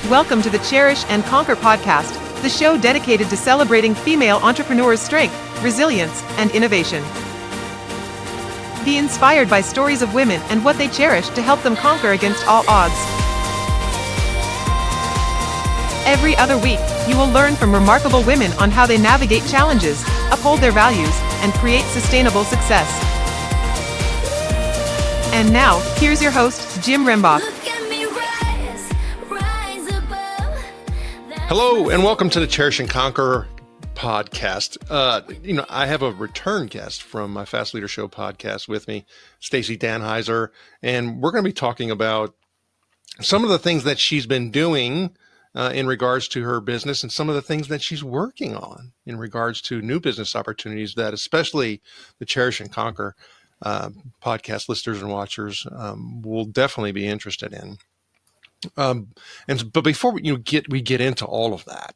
Welcome to the Cherish and Conquer Podcast, the show dedicated to celebrating female entrepreneurs' strength, resilience, and innovation. Be inspired by stories of women and what they cherish to help them conquer against all odds. Every other week, you will learn from remarkable women on how they navigate challenges, uphold their values, and create sustainable success. And now, here's your host, Jim Rembach. Hello, and welcome to the Cherish and Conquer Podcast. I have a return guest from my Fast Leader Show podcast with me, Stacey Danheiser, and we're going to be talking about some of the things that she's been doing in regards to her business and some of the things that she's working on in regards to new business opportunities that especially the Cherish and Conquer podcast listeners and watchers will definitely be interested in. But before we get into all of that,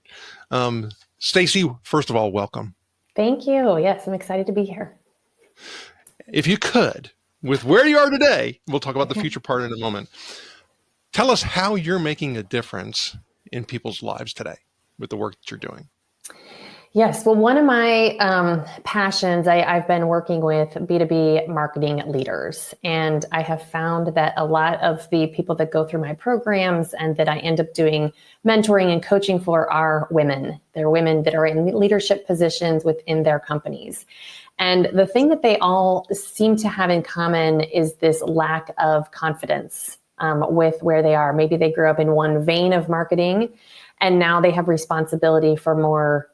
Stacey, first of all, welcome. Thank you. Yes, I'm excited to be here. If you could, with where you are today, we'll talk about the future part in a moment. Tell us how you're making a difference in people's lives today with the work that you're doing. Yes. Well, one of my passions, I've been working with B2B marketing leaders, and I have found that a lot of the people that go through my programs and that I end up doing mentoring and coaching for are women. They're women that are in leadership positions within their companies. And the thing that they all seem to have in common is this lack of confidence with where they are. Maybe they grew up in one vein of marketing, and now they have responsibility for more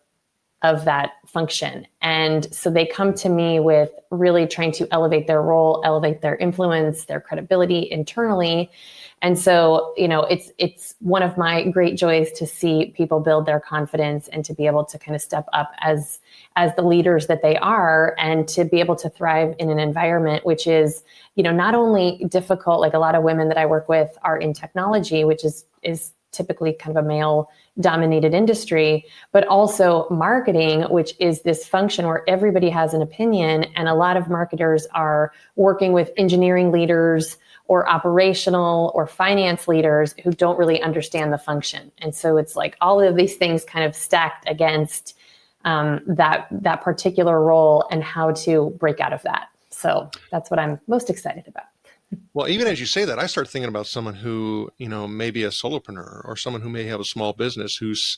of that function. And so they come to me with really trying to elevate their role, elevate their influence, their credibility internally. And so, it's one of my great joys to see people build their confidence and to be able to kind of step up as the leaders that they are, and to be able to thrive in an environment which is, not only difficult, like a lot of women that I work with are in technology, which is typically kind of a male-dominated industry, but also marketing, which is this function where everybody has an opinion, and a lot of marketers are working with engineering leaders or operational or finance leaders who don't really understand the function. And so it's like all of these things kind of stacked against that particular role and how to break out of that. So that's what I'm most excited about. Well, even as you say that, I start thinking about someone who, may be a solopreneur or someone who may have a small business who's,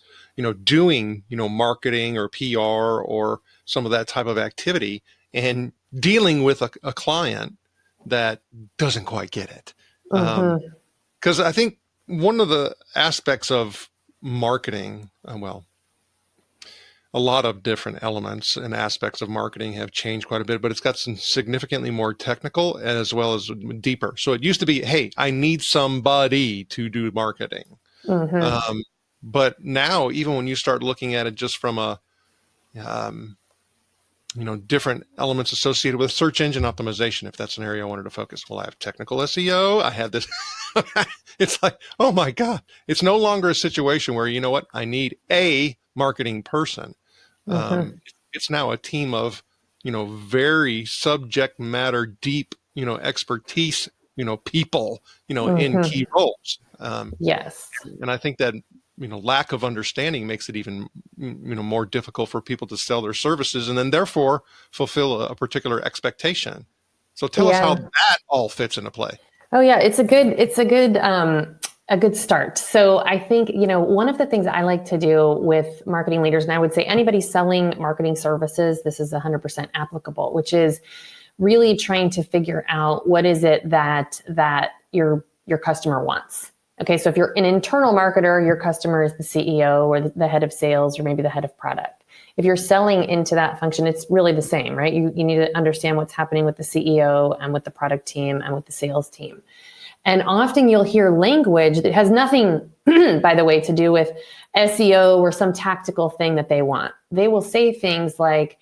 doing, marketing or PR or some of that type of activity and dealing with a client that doesn't quite get it. Because I think one of the aspects of marketing, a lot of different elements and aspects of marketing have changed quite a bit, but it's got some significantly more technical as well as deeper. So it used to be, hey, I need somebody to do marketing. But now, even when you start looking at it just from a, different elements associated with search engine optimization, if that's an area I wanted to focus. Well, I have technical SEO. I have this. It's like, oh my God, it's no longer a situation where, I need a marketing person. It's now a team of, very subject matter, deep, expertise, people, in key roles. Yes. And I think that, lack of understanding makes it even, more difficult for people to sell their services and then therefore fulfill a particular expectation. So tell us how that all fits into play. Oh yeah, it's a good start. So I think, one of the things I like to do with marketing leaders, and I would say anybody selling marketing services, this is 100% applicable, which is really trying to figure out what is it that your customer wants. Okay, so if you're an internal marketer, your customer is the CEO or the head of sales or maybe the head of product. If you're selling into that function, it's really the same, right? You need to understand what's happening with the CEO and with the product team and with the sales team. And often you'll hear language that has nothing, by the way, to do with SEO or some tactical thing that they want. They will say things like,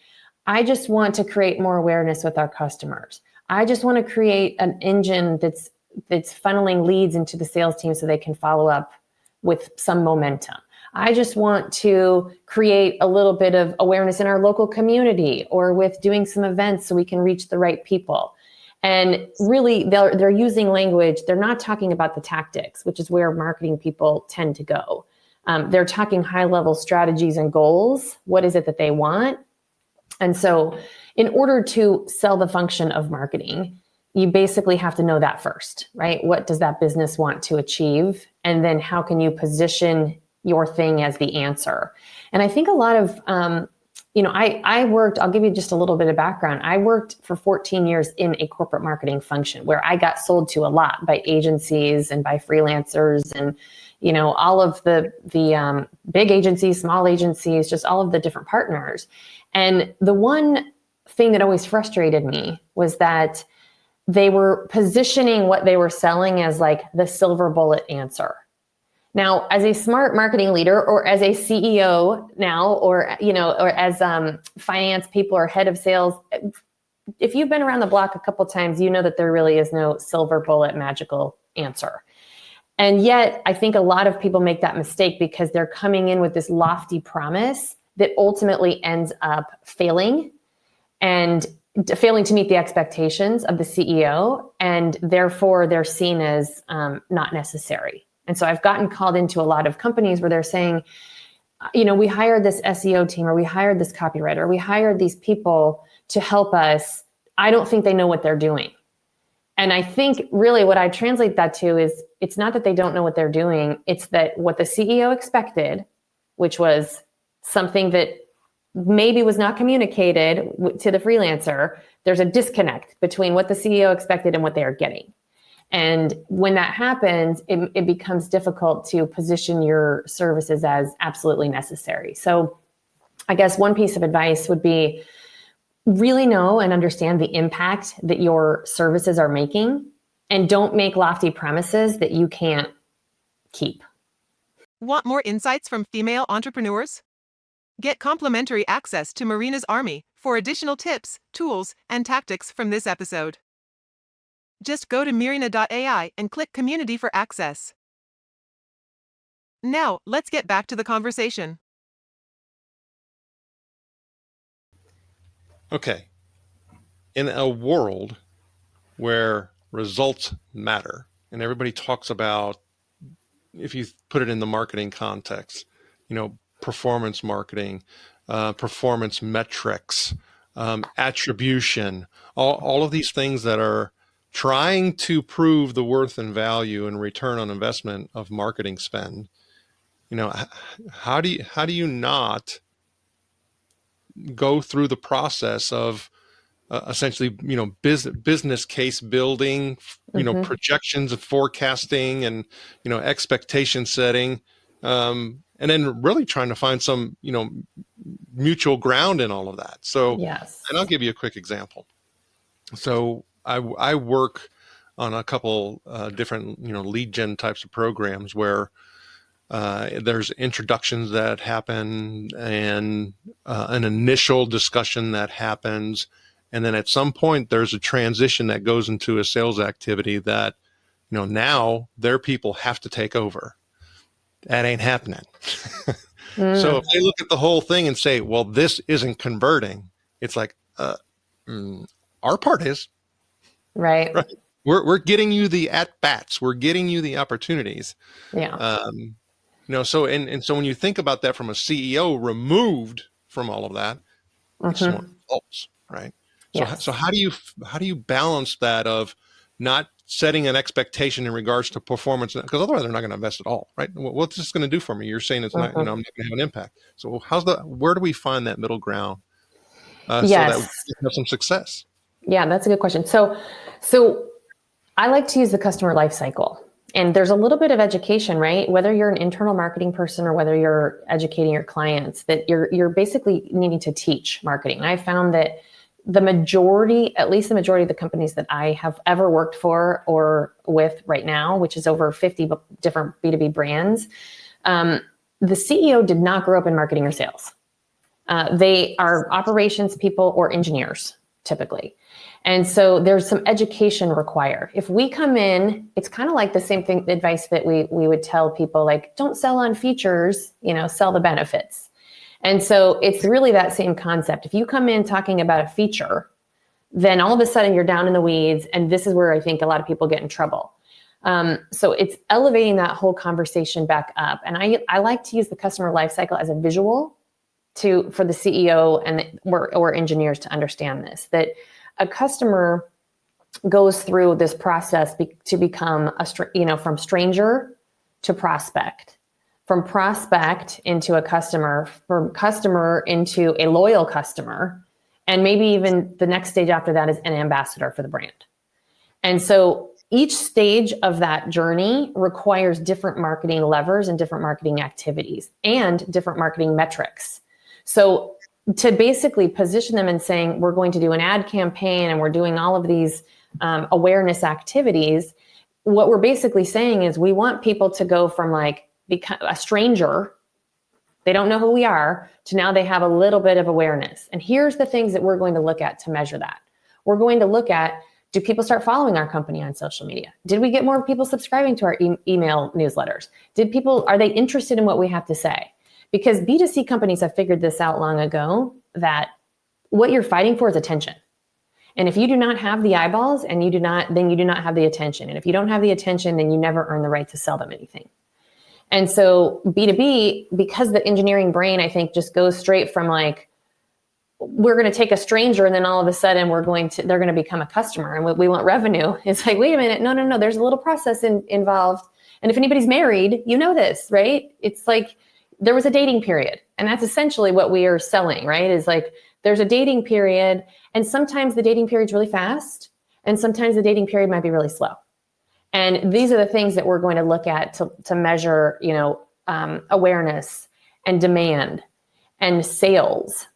I just want to create more awareness with our customers. I just want to create an engine that's funneling leads into the sales team so they can follow up with some momentum. I just want to create a little bit of awareness in our local community or with doing some events so we can reach the right people. And really, they're using language. They're not talking about the tactics, which is where marketing people tend to go. They're talking high-level strategies and goals. What is it that they want? And so in order to sell the function of marketing, you basically have to know that first, right? What does that business want to achieve? And then how can you position your thing as the answer? And I think a lot of, I worked, I'll give you just a little bit of background. I worked for 14 years in a corporate marketing function where I got sold to a lot by agencies and by freelancers and, all of the big agencies, small agencies, just all of the different partners. And the one thing that always frustrated me was that they were positioning what they were selling as like the silver bullet answer. Now, as a smart marketing leader or as a CEO now, or as finance people or head of sales, if you've been around the block a couple of times, you know that there really is no silver bullet magical answer. And yet I think a lot of people make that mistake because they're coming in with this lofty promise that ultimately ends up failing and failing to meet the expectations of the CEO. And therefore they're seen as not necessary. And so I've gotten called into a lot of companies where they're saying, we hired this SEO team, or we hired this copywriter, or we hired these people to help us. I don't think they know what they're doing. And I think really what I translate that to is it's not that they don't know what they're doing. It's that what the CEO expected, which was something that maybe was not communicated to the freelancer, there's a disconnect between what the CEO expected and what they are getting. And when that happens, it becomes difficult to position your services as absolutely necessary. So I guess one piece of advice would be really know and understand the impact that your services are making, and don't make lofty promises that you can't keep. Want more insights from female entrepreneurs? Get complimentary access to Marina's Army for additional tips, tools, and tactics from this episode. Just go to Mirina.ai and click Community for access. Now, let's get back to the conversation. Okay. In a world where results matter, and everybody talks about, if you put it in the marketing context, performance marketing, performance metrics, attribution, all of these things that are trying to prove the worth and value and return on investment of marketing spend. How do you not go through the process of essentially, business case building, projections and forecasting and, expectation setting, and then really trying to find some, mutual ground in all of that. So, yes. And I'll give you a quick example. So I work on a couple different, lead gen types of programs where there's introductions that happen and an initial discussion that happens. And then at some point, there's a transition that goes into a sales activity that, now their people have to take over. That ain't happening. So if they look at the whole thing and say, well, this isn't converting, it's like, our part is. Right. We're getting you the at-bats. We're getting you the opportunities. Yeah. So when you think about that from a CEO removed from all of that, it's more results, right? Yes. So how do you balance that of not setting an expectation in regards to performance, because otherwise they're not going to invest at all, right? What's this going to do for me? You're saying it's not, I'm not going to have an impact. So where do we find that middle ground so that we can have some success? Yeah, that's a good question. So I like to use the customer life cycle. And there's a little bit of education, right? Whether you're an internal marketing person or whether you're educating your clients, that you're basically needing to teach marketing. And I found that the majority of the companies that I have ever worked for or with right now, which is over 50 different B2B brands, the CEO did not grow up in marketing or sales. They are operations people or engineers, typically. And so there's some education required. If we come in, it's kind of like the same thing, advice that we would tell people, like, don't sell on features, sell the benefits. And so it's really that same concept. If you come in talking about a feature, then all of a sudden you're down in the weeds. And this is where I think a lot of people get in trouble. So it's elevating that whole conversation back up. And I like to use the customer lifecycle as a visual for the CEO or engineers to understand this, that a customer goes through this process to become from stranger to prospect, from prospect into a customer, from customer into a loyal customer. And maybe even the next stage after that is an ambassador for the brand. And so each stage of that journey requires different marketing levers and different marketing activities and different marketing metrics. So to basically position them and saying, we're going to do an ad campaign and we're doing all of these awareness activities, what we're basically saying is we want people to go from become a stranger, they don't know who we are, to now they have a little bit of awareness. And here's the things that we're going to look at to measure that. We're going to look at, do people start following our company on social media? Did we get more people subscribing to our email newsletters? Are they interested in what we have to say? Because B2C companies have figured this out long ago, that what you're fighting for is attention. And if you do not have the eyeballs then you do not have the attention. And if you don't have the attention, then you never earn the right to sell them anything. And so B2B, because the engineering brain, I think, just goes straight from we're going to take a stranger and then all of a sudden they're going to become a customer and we want revenue. It's like, wait a minute. No. There's a little process involved. And if anybody's married, you know this, right? It's like there was a dating period, and that's essentially what we are selling, right? Is there's a dating period, and sometimes the dating period's really fast and sometimes the dating period might be really slow. And these are the things that we're going to look at to measure, awareness and demand and sales.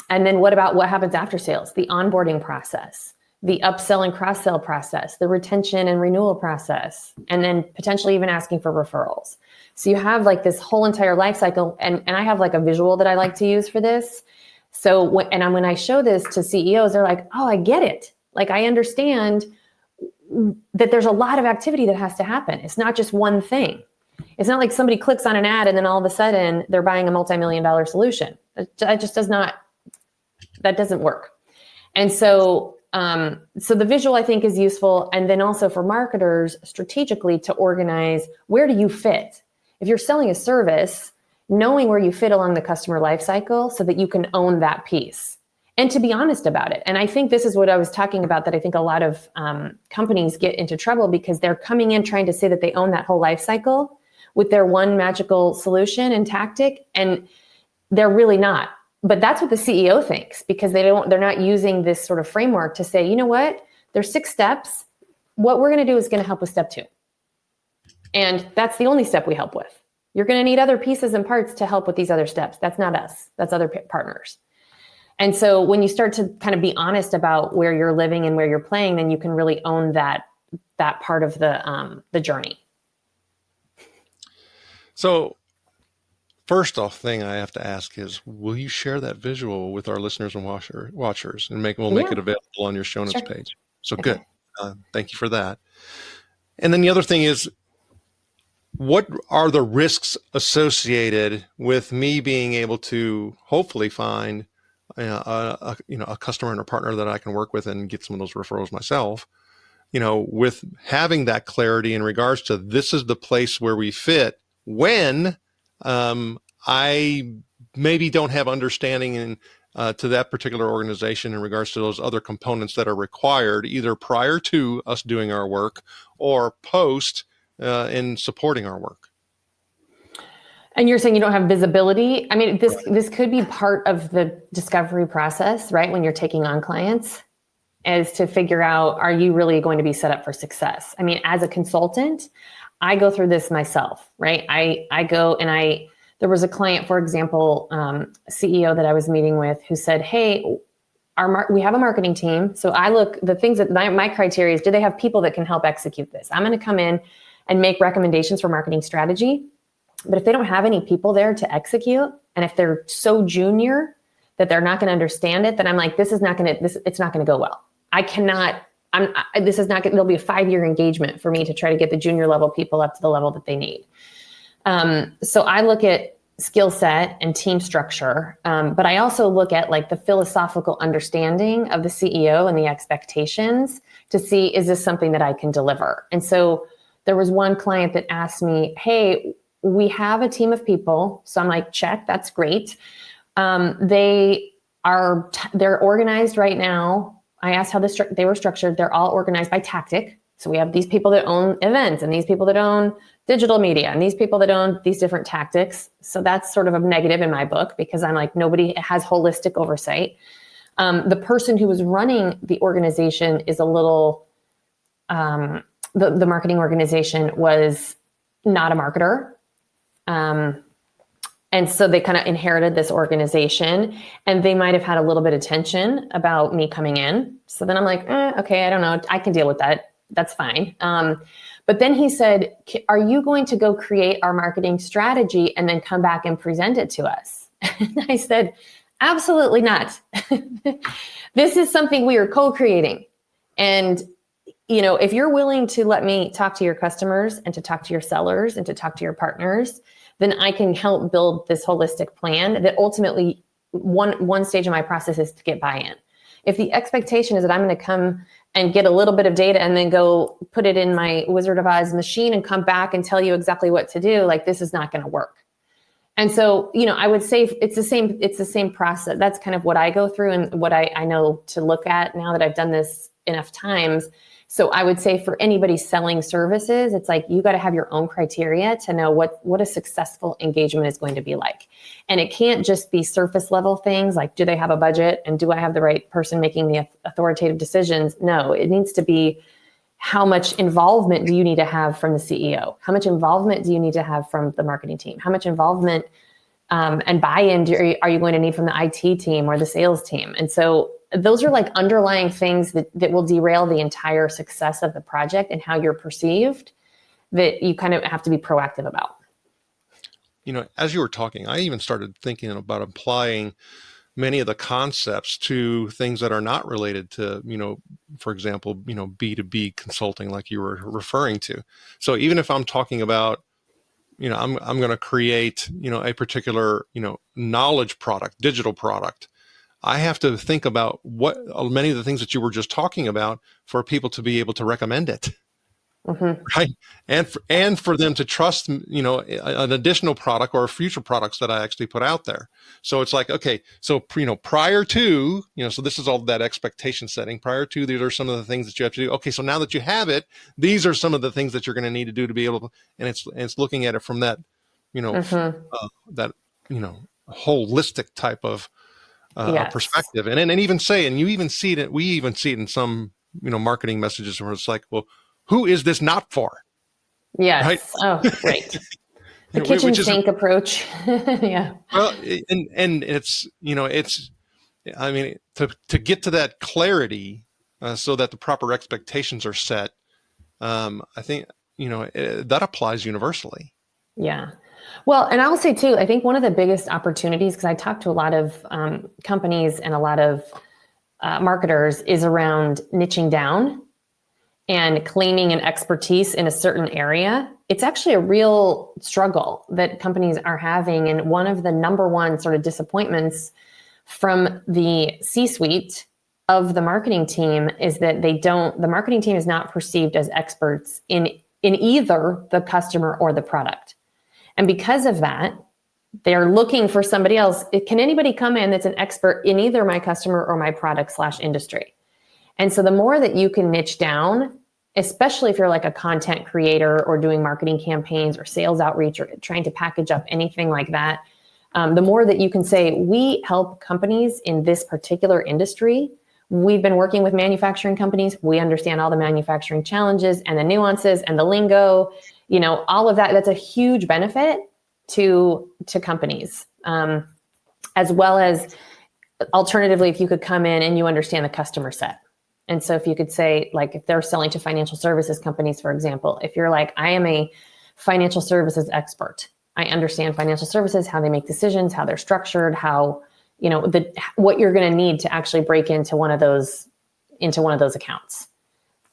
And then what happens after sales? The onboarding process, the upsell and cross-sell process, the retention and renewal process, and then potentially even asking for referrals. So you have this whole entire life cycle. And I have a visual that I like to use for this. So when I show this to CEOs, they're like, oh, I get it. I understand that there's a lot of activity that has to happen. It's not just one thing. It's not like somebody clicks on an ad and then all of a sudden they're buying a multi-million-dollar solution. That doesn't work. And so the visual, I think, is useful. And then also for marketers strategically to organize, where do you fit? If you're selling a service, knowing where you fit along the customer life cycle so that you can own that piece and to be honest about it. And I think this is what I was talking about, that I think a lot of companies get into trouble because they're coming in trying to say that they own that whole life cycle with their one magical solution and tactic. And they're really not. But that's what the CEO thinks, because they're not using this sort of framework to say, you know what, there's 6 steps. What we're going to do is going to help with step 2. And that's the only step we help with. You're going to need other pieces and parts to help with these other steps. That's not us. That's other partners. And so when you start to kind of be honest about where you're living and where you're playing, then you can really own that part of the journey. So first off thing I have to ask is, will you share that visual with our listeners and watchers and make it available on your show notes page? So good. Thank you for that. And then the other thing is, what are the risks associated with me being able to hopefully find a customer and a partner that I can work with and get some of those referrals myself, with having that clarity in regards to this is the place where we fit when I maybe don't have understanding to that particular organization in regards to those other components that are required either prior to us doing our work or post in supporting our work. And you're saying you don't have visibility. I mean, this could be part of the discovery process, right? When you're taking on clients, is to figure out, are you really going to be set up for success? I mean, as a consultant, I go through this myself, right? I go and there was a client, for example, CEO that I was meeting with who said, hey, we have a marketing team. So the things that my criteria is, do they have people that can help execute this? I'm going to come in and make recommendations for marketing strategy. But if they don't have any people there to execute, and if they're so junior that they're not going to understand it, then I'm like, it's not going to go well. There'll be a 5-year engagement for me to try to get the junior level people up to the level that they need. So I look at skill set and team structure. But I also look at like the philosophical understanding of the CEO and the expectations to see, is this something that I can deliver? And so there was one client that asked me, hey, we have a team of people. So I'm like, check, that's great. They're organized right now. I asked how they were structured. They're all organized by tactic. So we have these people that own events and these people that own digital media and these people that own these different tactics. So that's sort of a negative in my book because I'm like, nobody has holistic oversight. The person who was running the organization is a little, the marketing organization was not a marketer. And so they kind of inherited this organization and they might've had a little bit of tension about me coming in. So then I'm like, okay, I don't know. I can deal with that. That's fine. But then he said, are you going to go create our marketing strategy and then come back and present it to us? And I said, absolutely not. This is something we are co-creating. And, you know, if you're willing to let me talk to your customers and to talk to your sellers and to talk to your partners, then I can help build this holistic plan that ultimately one stage of my process is to get buy-in. If the expectation is that I'm going to come and get a little bit of data and then go put it in my Wizard of Oz machine and come back and tell you exactly what to do, like this is not going to work. And so, you know, I would say it's the same process. That's kind of what I go through and what I know to look at now that I've done this enough times. So I would say for anybody selling services, it's like you got to have your own criteria to know what a successful engagement is going to be like. And it can't just be surface level things like, do they have a budget and do I have the right person making the authoritative decisions? No, it needs to be how much involvement do you need to have from the CEO? How much involvement do you need to have from the marketing team? How much involvement and buy-in are you going to need from the IT team or the sales team? And so those are like underlying things that will derail the entire success of the project and how you're perceived that you kind of have to be proactive about. You know, as you were talking, I even started thinking about applying many of the concepts to things that are not related to, you know, for example, you know, B2B consulting like you were referring to. So even if I'm talking about, you know, I'm going to create, you know, a particular, you know, knowledge product, digital product, I have to think about what many of the things that you were just talking about for people to be able to recommend it. Mm-hmm. Right. And for them to trust, you know, an additional product or future products that I actually put out there. So it's like, okay, so, you know, prior to, you know, so this is all that expectation setting. Prior to, these are some of the things that you have to do. Okay. So now that you have it, these are some of the things that you're going to need to do to be able to, and it's looking at it from that, you know, that, you know, holistic type of yes. perspective. And even say, and you even see it, we even see it in some, you know, marketing messages where it's like, well, who is this not for? Yes. Right? Oh, great. The kitchen sink approach. Yeah. Well, and it's, you know, it's, I mean, to get to that clarity so that the proper expectations are set, I think, you know, that applies universally. Yeah. Well, and I'll say too, I think one of the biggest opportunities, because I talk to a lot of companies and a lot of marketers, is around niching down and claiming an expertise in a certain area. It's actually a real struggle that companies are having. And one of the number one sort of disappointments from the C-suite of the marketing team is that the marketing team is not perceived as experts in either the customer or the product. And because of that, they're looking for somebody else. Can anybody come in that's an expert in either my customer or my product / industry? And so the more that you can niche down, especially if you're like a content creator or doing marketing campaigns or sales outreach or trying to package up anything like that, the more that you can say, we help companies in this particular industry. We've been working with manufacturing companies. We understand all the manufacturing challenges and the nuances and the lingo, you know, all of that. That's a huge benefit to companies, as well as alternatively, if you could come in and you understand the customer set. And so if you could say, like, if they're selling to financial services companies, for example, if you're like, I am a financial services expert, I understand financial services, how they make decisions, how they're structured, how, you know, what you're going to need to actually break into one of those accounts.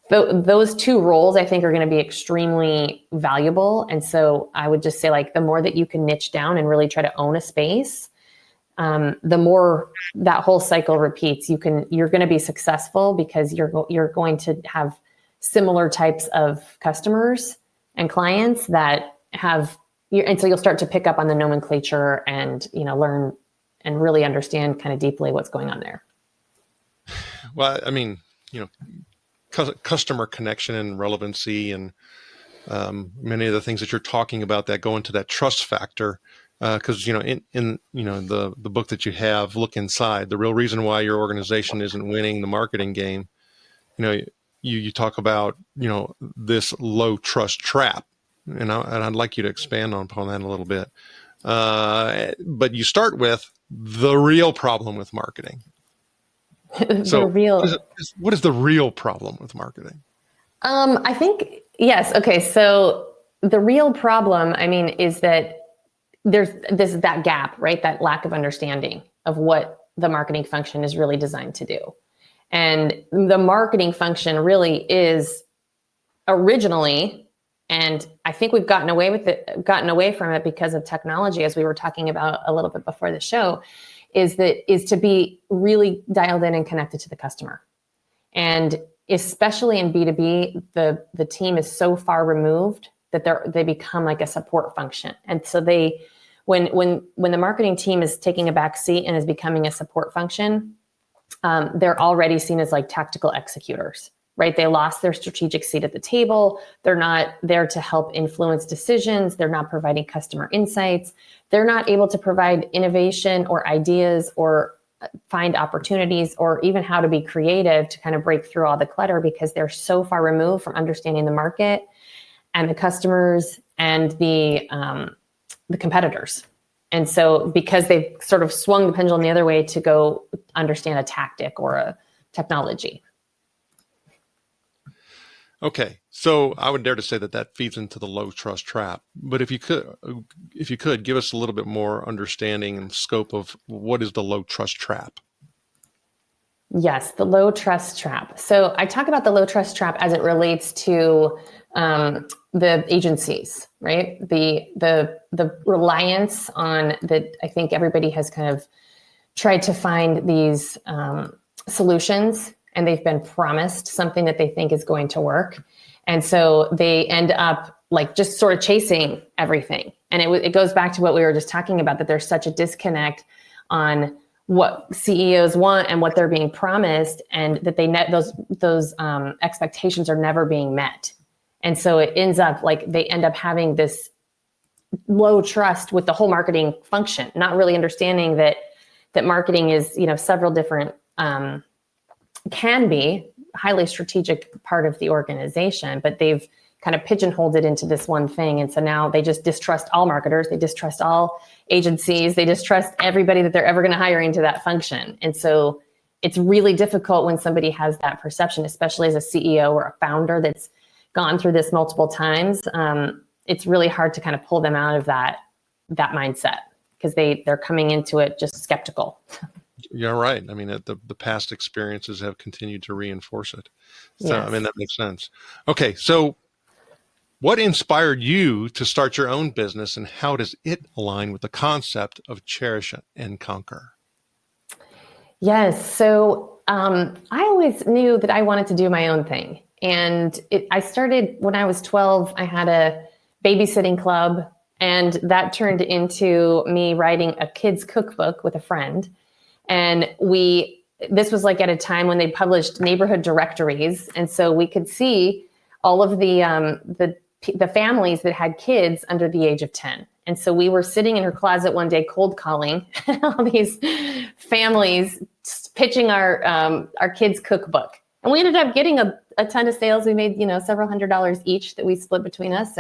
those two roles, I think, are going to be extremely valuable. And so I would just say, like, the more that you can niche down and really try to own a space, the more that whole cycle repeats. You're going to be successful because you're going to have similar types of customers and clients that have, and so you'll start to pick up on the nomenclature and, learn and really understand kind of deeply what's going on there. Well, I mean, customer connection and relevancy and many of the things that you're talking about that go into that trust factor. Because in the book that you have, Look Inside, the real reason why your organization isn't winning the marketing game, you talk about this low trust trap, and I'd like you to expand upon that a little bit. But you start with the real problem with marketing. What is the real problem with marketing? I think, yes. Okay. So the real problem, is that there's that gap, right? That lack of understanding of what the marketing function is really designed to do. And the marketing function really is originally, and I think we've gotten away from it because of technology, as we were talking about a little bit before the show, is to be really dialed in and connected to the customer. And especially in B2B, the team is so far removed that they become like a support function. And so when the marketing team is taking a back seat and is becoming a support function, they're already seen as like tactical executors, right? They lost their strategic seat at the table. They're not there to help influence decisions. They're not providing customer insights. They're not able to provide innovation or ideas or find opportunities or even how to be creative to kind of break through all the clutter because they're so far removed from understanding the market and the customers and the competitors. And so because they've sort of swung the pendulum the other way to go understand a tactic or a technology. Okay. So I would dare to say that feeds into the low trust trap. But if you could give us a little bit more understanding and scope of what is the low trust trap? Yes, the low trust trap. So I talk about the low trust trap as it relates to the agencies, right? The reliance on that. I think everybody has kind of tried to find these solutions, and they've been promised something that they think is going to work, and so they end up like just sort of chasing everything. And it goes back to what we were just talking about, that there's such a disconnect on what CEOs want and what they're being promised, and that those expectations are never being met. And so it ends up like they end up having this low trust with the whole marketing function, not really understanding that marketing is, several different, can be highly strategic part of the organization, but they've kind of pigeonholed it into this one thing. And so now they just distrust all marketers. They distrust all agencies. They distrust everybody that they're ever going to hire into that function. And so it's really difficult when somebody has that perception, especially as a CEO or a founder that's gone through this multiple times. It's really hard to kind of pull them out of that mindset because they're coming into it just skeptical. You're right. I mean, the past experiences have continued to reinforce it. So, yes. I mean, that makes sense. Okay. So what inspired you to start your own business, and how does it align with the concept of Cherish and Conquer? Yes. So I always knew that I wanted to do my own thing. And I started when I was 12. I had a babysitting club, and that turned into me writing a kid's cookbook with a friend. And this was like at a time when they published neighborhood directories. And so we could see all of the families that had kids under the age of 10. And so we were sitting in her closet one day, cold calling all these families, pitching our kids' cookbook. And we ended up getting a ton of sales. We made, several $100s each that we split between us.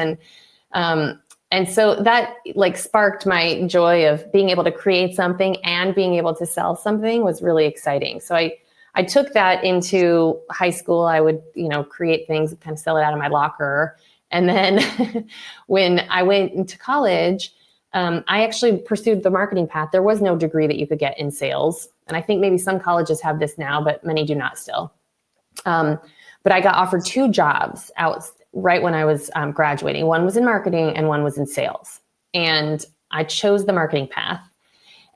And so that like sparked my joy of being able to create something and being able to sell something was really exciting. So I took that into high school. I would, create things and kind of sell it out of my locker. And then when I went into college, I actually pursued the marketing path. There was no degree that you could get in sales. And I think maybe some colleges have this now, but many do not still. But But I got offered 2 jobs out right when I was graduating. One was in marketing and one was in sales. And I chose the marketing path.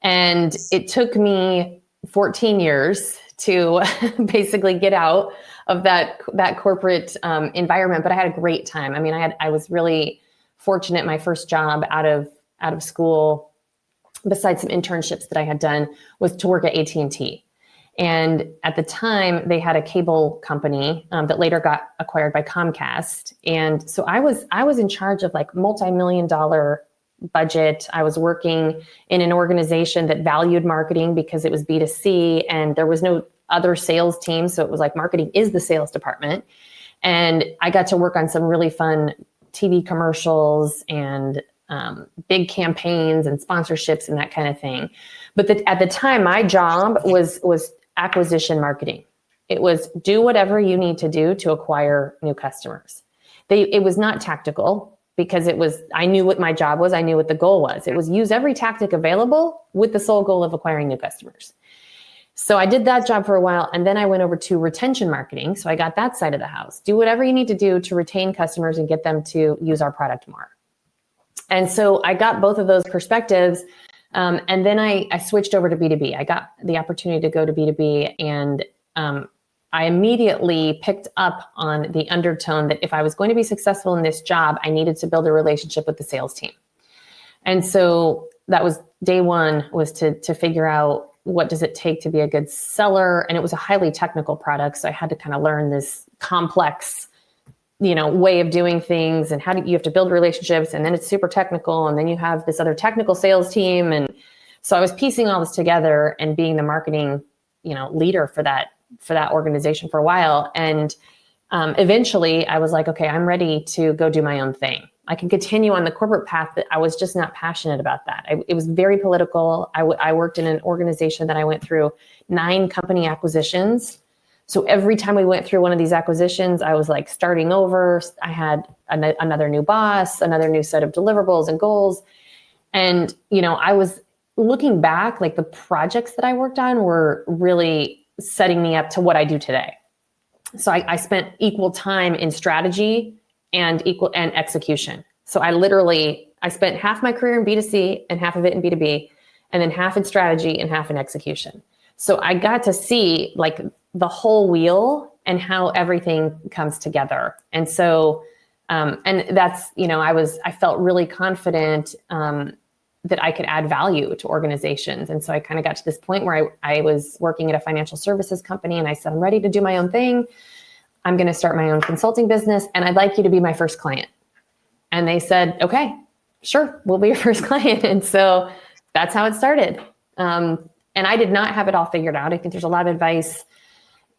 And it took me 14 years to basically get out of that corporate environment. But I had a great time. I mean, I was really fortunate. My first job out of school, besides some internships that I had done, was to work at AT&T. And at the time, they had a cable company that later got acquired by Comcast. And so I was in charge of like multi-million-dollar budget. I was working in an organization that valued marketing because it was B2C and there was no other sales team. So it was like marketing is the sales department. And I got to work on some really fun TV commercials and big campaigns and sponsorships and that kind of thing. But at the time, my job was acquisition marketing. It was do whatever you need to do to acquire new customers. It was not tactical because I knew what my job was. I knew what the goal was. It was use every tactic available with the sole goal of acquiring new customers. So I did that job for a while. And then I went over to retention marketing. So I got that side of the house. Do whatever you need to do to retain customers and get them to use our product more. And so I got both of those perspectives. And then I switched over to B2B. I got the opportunity to go to B2B, and I immediately picked up on the undertone that if I was going to be successful in this job, I needed to build a relationship with the sales team. And so that was day one, was to figure out what does it take to be a good seller. And it was a highly technical product. So I had to kind of learn this complex way of doing things, and you have to build relationships, and then it's super technical, and then you have this other technical sales team. And so I was piecing all this together and being the marketing, leader for that organization for a while. And eventually I was like, okay, I'm ready to go do my own thing. I can continue on the corporate path, but I was just not passionate about that. It was very political. I worked in an organization that I went through 9 company acquisitions. So every time we went through one of these acquisitions, I was like starting over. I had another new boss, another new set of deliverables and goals. And, I was looking back, like the projects that I worked on were really setting me up to what I do today. So I spent equal time in strategy and execution. So I spent half my career in B2C and half of it in B2B, and then half in strategy and half in execution. So I got to see like the whole wheel and how everything comes together. And so, and that's, I felt really confident that I could add value to organizations. And so I kind of got to this point where I was working at a financial services company, and I said, I'm ready to do my own thing. I'm going to start my own consulting business, and I'd like you to be my first client. And they said, okay, sure, we'll be your first client. And so that's how it started. And I did not have it all figured out. I think there's a lot of advice,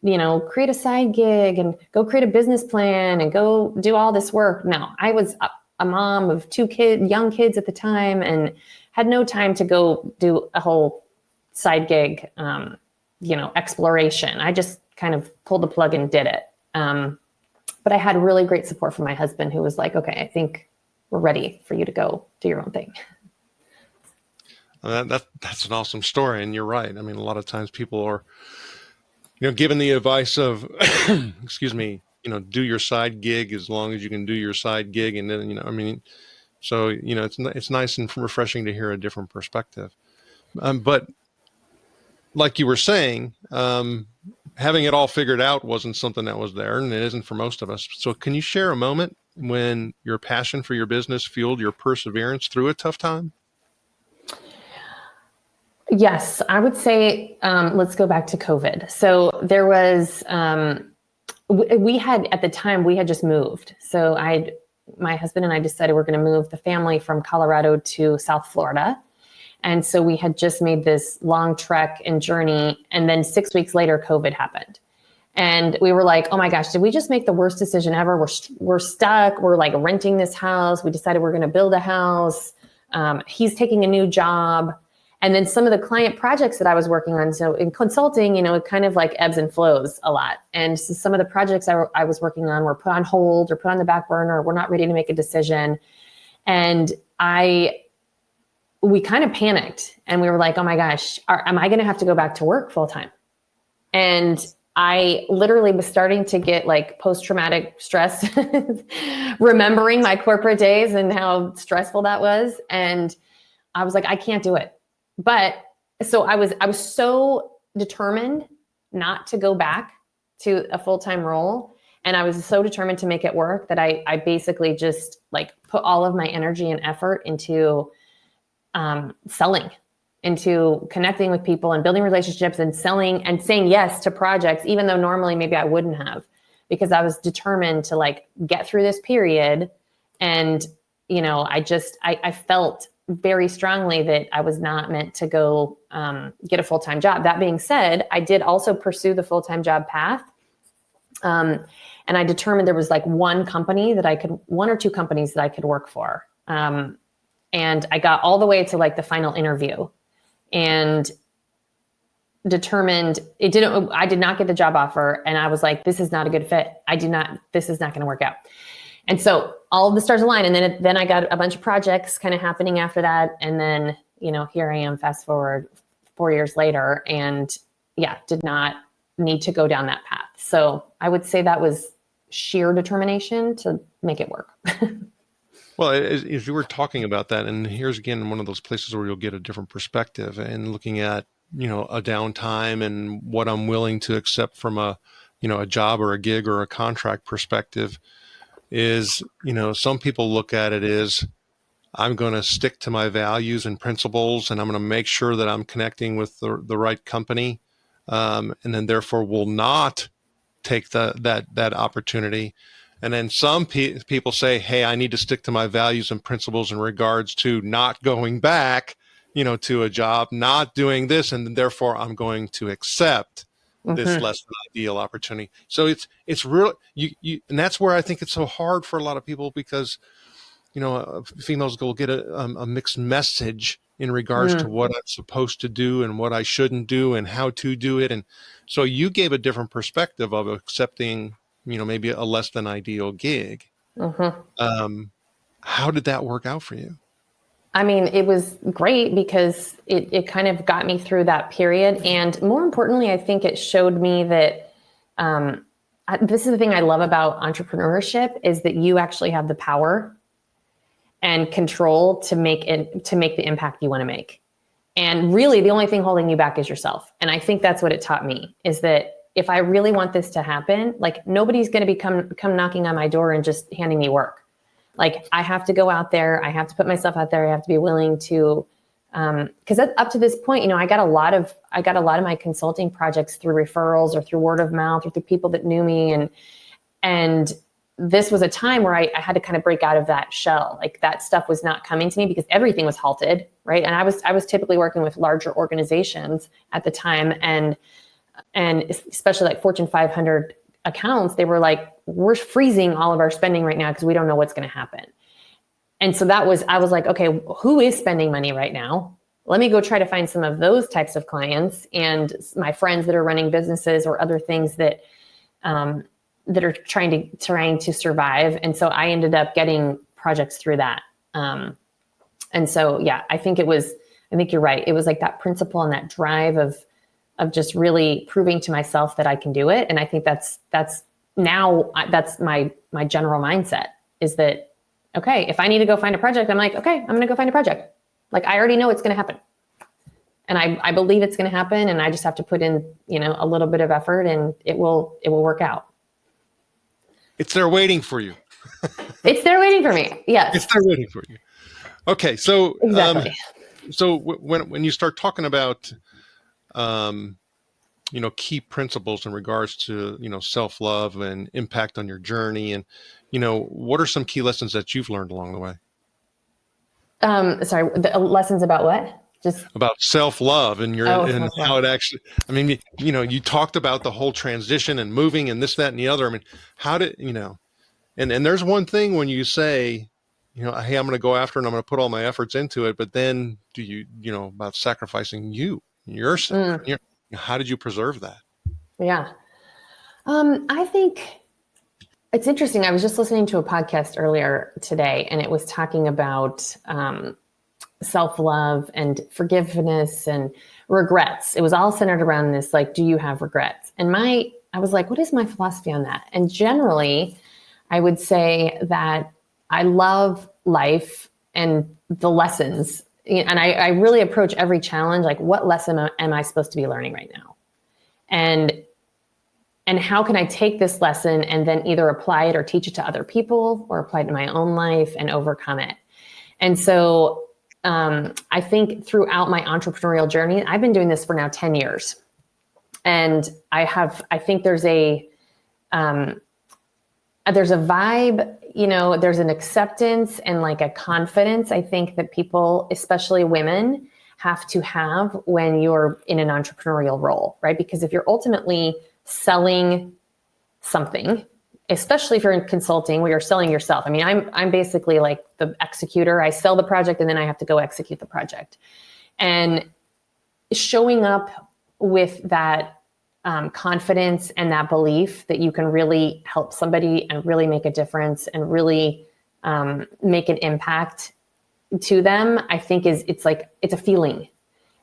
create a side gig and go create a business plan and go do all this work. No, I was a mom of 2 young kids at the time, and had no time to go do a whole side gig, exploration. I just kind of pulled the plug and did it. But I had really great support from my husband, who was like, okay, I think we're ready for you to go do your own thing. That's an awesome story. And you're right. I mean, a lot of times people are, given the advice of, excuse me, do your side gig as long as you can do your side gig. And then, so, it's nice and refreshing to hear a different perspective. But like you were saying, having it all figured out wasn't something that was there, and it isn't for most of us. So can you share a moment when your passion for your business fueled your perseverance through a tough time? Yes, I would say, let's go back to COVID. So there was, we had just moved. So my husband and I decided we're going to move the family from Colorado to South Florida. And so we had just made this long trek and journey. And then 6 weeks later, COVID happened. And we were like, oh my gosh, did we just make the worst decision ever? We're stuck. We're like renting this house. We decided we're going to build a house. He's taking a new job. And then some of the client projects that I was working on, so in consulting, it kind of like ebbs and flows a lot. And so some of the projects I was working on were put on hold or put on the back burner. We're not ready to make a decision. And we kind of panicked, and we were like, oh my gosh, am I going to have to go back to work full time? And I literally was starting to get like post-traumatic stress, remembering my corporate days and how stressful that was. And I was like, I can't do it. But so I was so determined not to go back to a full-time role. And I was so determined to make it work that I basically just like put all of my energy and effort into selling, into connecting with people and building relationships and selling and saying yes to projects, even though normally maybe I wouldn't have, because I was determined to like get through this period. And, you know, I felt very strongly that I was not meant to go get a full-time job. That being said, I did also pursue the full-time job path. And I determined there was like one or two companies that I could work for. And I got all the way to like the final interview and determined I did not get the job offer. And I was like, this is not a good fit. This is not going to work out. And so all of the stars aligned. And then I got a bunch of projects kind of happening after that. And then, you know, here I am, fast forward 4 years later, and did not need to go down that path. So I would say that was sheer determination to make it work. Well, as you were talking about that, and here's again one of those places where you'll get a different perspective and looking at, you know, a downtime and what I'm willing to accept from a job or a gig or a contract perspective is, you know, some people look at it as I'm going to stick to my values and principles, and I'm going to make sure that I'm connecting with the right company, and then therefore will not take that opportunity. And then some people say, hey, I need to stick to my values and principles in regards to not going back, you know, to a job, not doing this, and therefore I'm going to accept this less than ideal opportunity. So it's real, and that's where I think it's so hard for a lot of people, because, you know, females will get a mixed message in regards to what I'm supposed to do and what I shouldn't do and how to do it. And so you gave a different perspective of accepting, you know, maybe a less than ideal gig. How did that work out for you? I mean, it was great because it kind of got me through that period. And more importantly, I think it showed me that this is the thing I love about entrepreneurship, is that you actually have the power and control to make the impact you want to make. And really the only thing holding you back is yourself. And I think that's what it taught me, is that if I really want this to happen, like nobody's going to come knocking on my door and just handing me work. Like I have to go out there. I have to put myself out there. I have to be willing to, because up to this point, you know, I got a lot of my consulting projects through referrals or through word of mouth or through people that knew me. And this was a time where I had to kind of break out of that shell. Like that stuff was not coming to me because everything was halted. Right. And I was typically working with larger organizations at the time. And especially like Fortune 500 accounts, they were like, we're freezing all of our spending right now because we don't know what's going to happen. And so I was like, okay, who is spending money right now? Let me go try to find some of those types of clients and my friends that are running businesses or other things that are trying to survive. And so I ended up getting projects through that. And so, I think you're right. It was like that principle and that drive of just really proving to myself that I can do it. And I think that's my general mindset, is that, okay, if I need to go find a project, I'm like, okay, I'm going to go find a project. Like I already know it's going to happen. And I believe it's going to happen. And I just have to put in, you know, a little bit of effort, and it will work out. It's there waiting for you. It's there waiting for me. Yes. It's there waiting for you. Okay. So, exactly. So when you start talking about, you know, key principles in regards to, you know, self-love and impact on your journey, and, you know, what are some key lessons that you've learned along the way? Sorry, the lessons about what? Just about self-love and and how it actually, I mean, you know, you talked about the whole transition and moving and this, that, and the other. I mean, how did, you know, and there's one thing when you say, you know, hey, I'm going to go after and I'm going to put all my efforts into it, but then do you know, about sacrificing yourself, how did you preserve that? Yeah. I think it's interesting. I was just listening to a podcast earlier today, and it was talking about self-love and forgiveness and regrets. It was all centered around this, like, do you have regrets? And my I was like, what is my philosophy on that? And generally, I would say that I love life and the lessons. And I really approach every challenge like, what lesson am I supposed to be learning right now? And how can I take this lesson and then either apply it or teach it to other people or apply it to my own life and overcome it? And so I think throughout my entrepreneurial journey, I've been doing this for now 10 years. And I think there's a vibe, there's an acceptance and like a confidence, I think, that people, especially women, have to have when you're in an entrepreneurial role, right? Because if you're ultimately selling something, especially if you're in consulting where you're selling yourself. I mean, I'm basically like the executor. I sell the project and then I have to go execute the project. And showing up with that confidence and that belief that you can really help somebody and really make a difference and really make an impact to them, I think it's a feeling.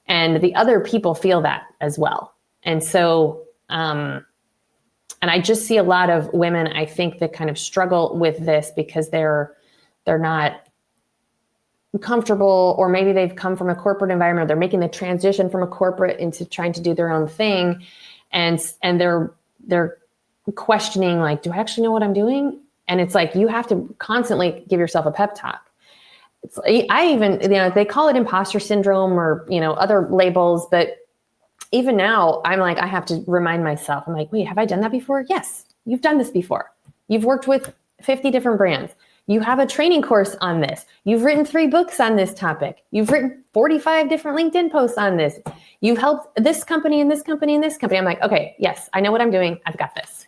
And the other people feel that as well. And so, and I just see a lot of women, I think, that kind of struggle with this because they're not comfortable, or maybe they've come from a corporate environment, or they're making the transition from a corporate into trying to do their own thing. And they're questioning, like, do I actually know what I'm doing? And it's like, you have to constantly give yourself a pep talk. I even, they call it imposter syndrome or, other labels, but even now I'm like, I have to remind myself, I'm like, wait, have I done that before? Yes, you've done this before. You've worked with 50 different brands. You have a training course on this. You've written 3 books on this topic. You've written 45 different LinkedIn posts on this. You've helped this company and this company and this company. I'm like, okay, yes, I know what I'm doing. I've got this.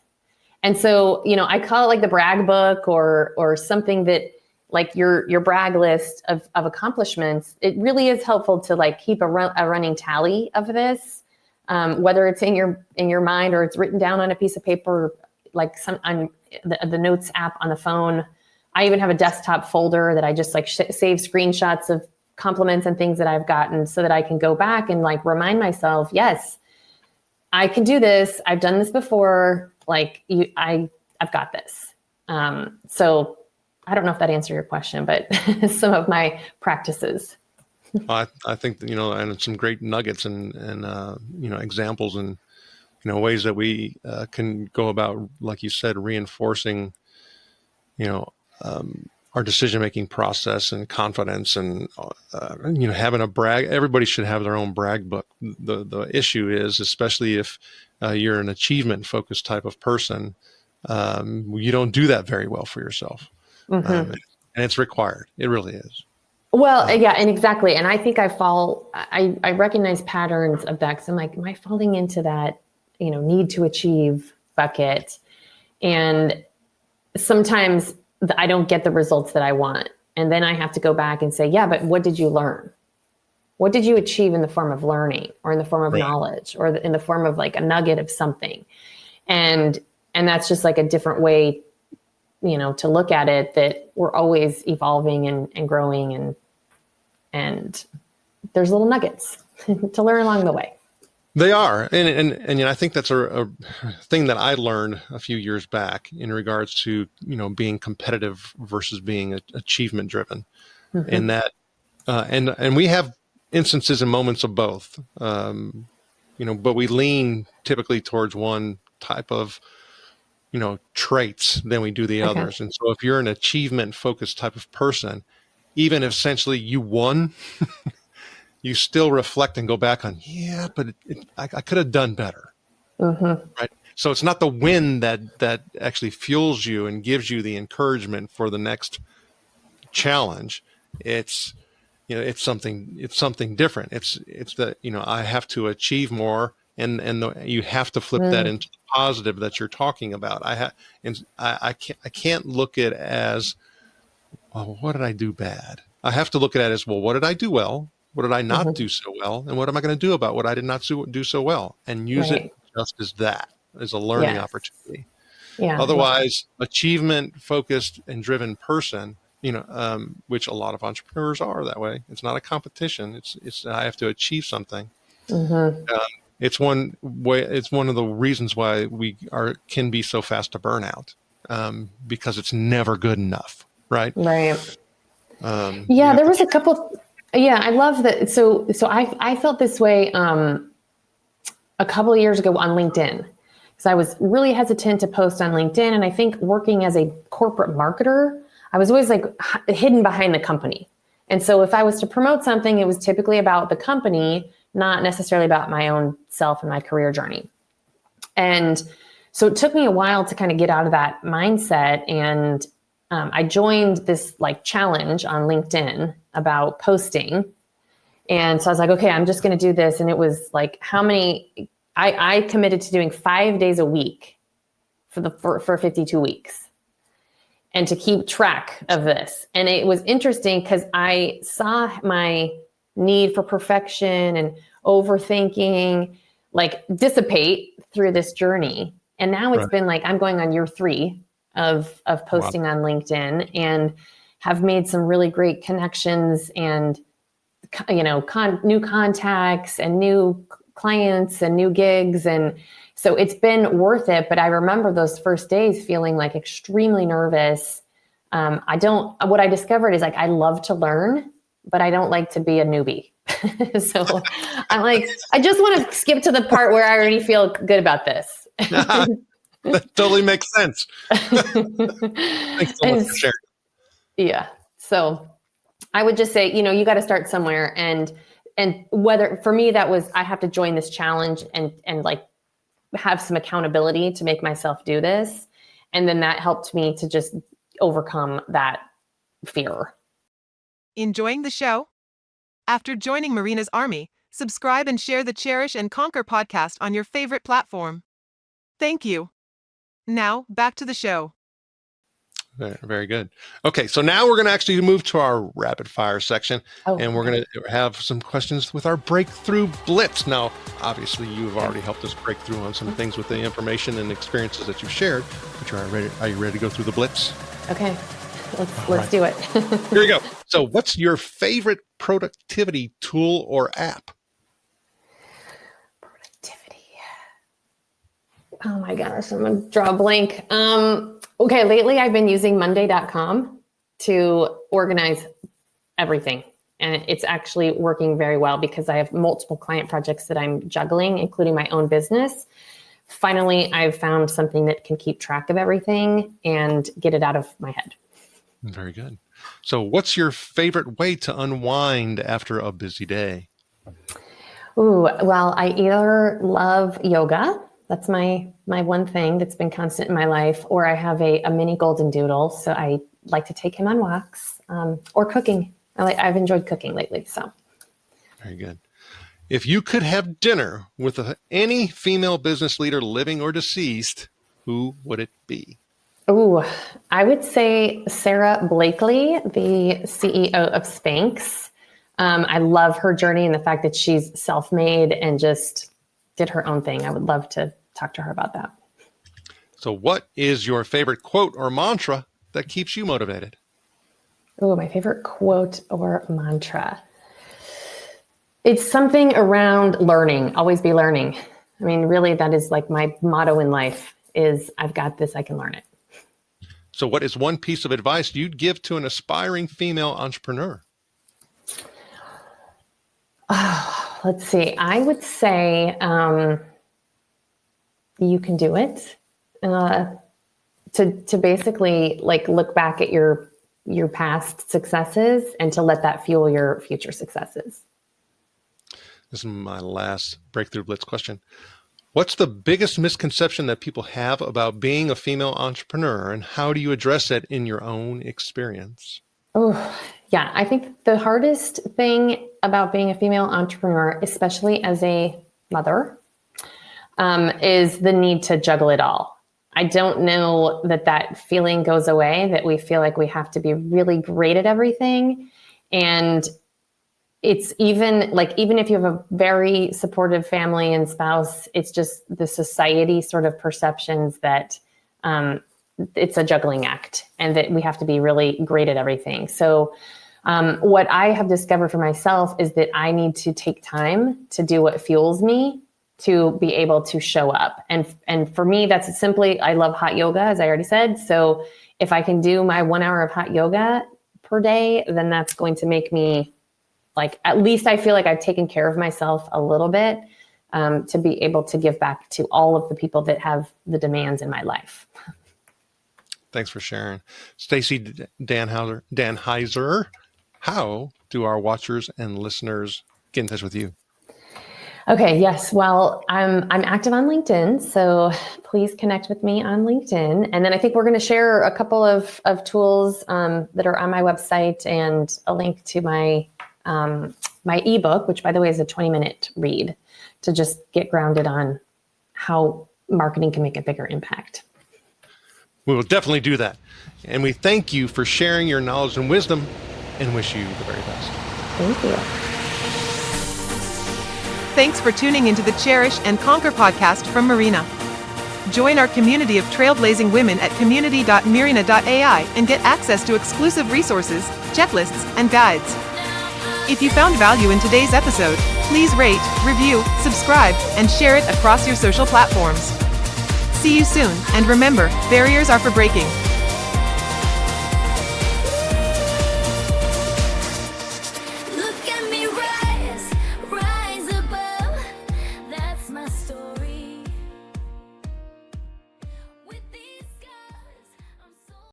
And so, I call it like the brag book or something that, like your brag list of accomplishments. It really is helpful to like keep a running tally of this, whether it's in your mind or it's written down on a piece of paper, like on the notes app on the phone. I even have a desktop folder that I just like save screenshots of compliments and things that I've gotten so that I can go back and like remind myself, yes, I can do this. I've done this before. Like I've got this. So I don't know if that answered your question, but some of my practices. I think, and some great nuggets and examples and, ways that we can go about, like you said, reinforcing, our decision-making process and confidence and, having a brag. Everybody should have their own brag book. The issue is, especially if you're an achievement-focused type of person, you don't do that very well for yourself. Mm-hmm. And it's required. It really is. Well, yeah, and exactly. And I think I recognize patterns of that because I'm like, am I falling into that, need to achieve bucket? And sometimes I don't get the results that I want. And then I have to go back and say, yeah, but what did you learn? What did you achieve in the form of learning or in the form of knowledge or in the form of like a nugget of something? And that's just like a different way, to look at it, that we're always evolving and growing and there's little nuggets to learn along the way. They are. And I think that's a thing that I learned a few years back in regards to, being competitive versus being achievement driven. Mm-hmm. And that, and we have instances and moments of both, but we lean typically towards one type of, traits than we do the others. And so if you're an achievement focused type of person, even if essentially you won, you still reflect and go back on, but I could have done better. Mm-hmm. Right. So it's not the win that actually fuels you and gives you the encouragement for the next challenge. It's, it's something different. It's that, I have to achieve more. And you have to flip that into the positive that you're talking about. I can't look at it as, well, what did I do bad? I have to look at it as, well, what did I do well? What did I not do so well? And what am I going to do about what I did not do so well? And use it just as a learning opportunity. Yeah. Otherwise, achievement focused and driven person, which a lot of entrepreneurs are that way. It's not a competition. It's I have to achieve something. Mm-hmm. it's one way. It's one of the reasons why can be so fast to burn out, because it's never good enough, right? Right. There was a couple. Yeah, I love that. So I felt this way a couple of years ago on LinkedIn. So I was really hesitant to post on LinkedIn. And I think working as a corporate marketer, I was always like hidden behind the company. And so if I was to promote something, it was typically about the company, not necessarily about my own self and my career journey. And so it took me a while to kind of get out of that mindset. And I joined this like challenge on LinkedIn about posting. And so I was like, okay, I'm just going to do this. And it was like I committed to doing 5 days a week for 52 weeks and to keep track of this. And it was interesting because I saw my need for perfection and overthinking like dissipate through this journey. And now it's been like, I'm going on year 3 of posting on LinkedIn and have made some really great connections and, new contacts and new clients and new gigs. And so it's been worth it. But I remember those first days feeling like extremely nervous. What I discovered is like, I love to learn, but I don't like to be a newbie. So I'm like, I just want to skip to the part where I already feel good about this. That totally makes sense. Thanks so much for sharing. Yeah. So I would just say, you got to start somewhere. And whether for me, that was, I have to join this challenge and like have some accountability to make myself do this. And then that helped me to just overcome that fear. Enjoying the show? After joining Marina's Army, subscribe and share the Cherish and Conquer podcast on your favorite platform. Thank you. Now, back to the show. Very, very good. Okay, so now we're going to actually move to our rapid fire section, and we're going to have some questions with our breakthrough blitz. Now, obviously, you've already helped us break through on some things with the information and experiences that you've shared. But are you ready to go through the blitz? Okay, let's do it. Here we go. So, what's your favorite productivity tool or app? Oh my gosh, I'm going to draw a blank. Okay, lately I've been using Monday.com to organize everything. And it's actually working very well because I have multiple client projects that I'm juggling, including my own business. Finally, I've found something that can keep track of everything and get it out of my head. Very good. So what's your favorite way to unwind after a busy day? Ooh, well, I either love yoga. That's my one thing that's been constant in my life. Or I have a mini golden doodle. So I like to take him on walks, or cooking. I've enjoyed cooking lately. So very good. If you could have dinner with any female business leader, living or deceased, who would it be? Ooh, I would say Sarah Blakely, the CEO of Spanx. I love her journey and the fact that she's self-made and just did her own thing. I would love to talk to her about that. So what is your favorite quote or mantra that keeps you motivated? Oh, my favorite quote or mantra. It's something around learning, always be learning. I mean, really, that is like my motto in life is I've got this, I can learn it. So what is one piece of advice you'd give to an aspiring female entrepreneur? Let's see. I would say you can do it. To basically like look back at your past successes and to let that fuel your future successes. This is my last Breakthrough Blitz question. What's the biggest misconception that people have about being a female entrepreneur, and how do you address it in your own experience? Oh, yeah. I think the hardest thing about being a female entrepreneur, especially as a mother, is the need to juggle it all. I don't know that feeling goes away, that we feel like we have to be really great at everything. And it's even if you have a very supportive family and spouse, it's just the society sort of perceptions that it's a juggling act and that we have to be really great at everything. So what I have discovered for myself is that I need to take time to do what fuels me, to be able to show up. And for me, that's simply, I love hot yoga, as I already said. So if I can do my 1 hour of hot yoga per day, then that's going to make me like, at least I feel like I've taken care of myself a little bit, to be able to give back to all of the people that have the demands in my life. Thanks for sharing. Stacey Danheiser, how do our watchers and listeners get in touch with you? Okay, yes. Well, I'm active on LinkedIn, so please connect with me on LinkedIn. And then I think we're going to share a couple of tools that are on my website, and a link to my my ebook, which, by the way, is a 20-minute read to just get grounded on how marketing can make a bigger impact. We will definitely do that. And we thank you for sharing your knowledge and wisdom, and wish you the very best. Thank you. Thanks for tuning into the Cherish and Conquer podcast from Marina. Join our community of trailblazing women at community.marina.ai and get access to exclusive resources, checklists, and guides. If you found value in today's episode, please rate, review, subscribe, and share it across your social platforms. See you soon, and remember, barriers are for breaking.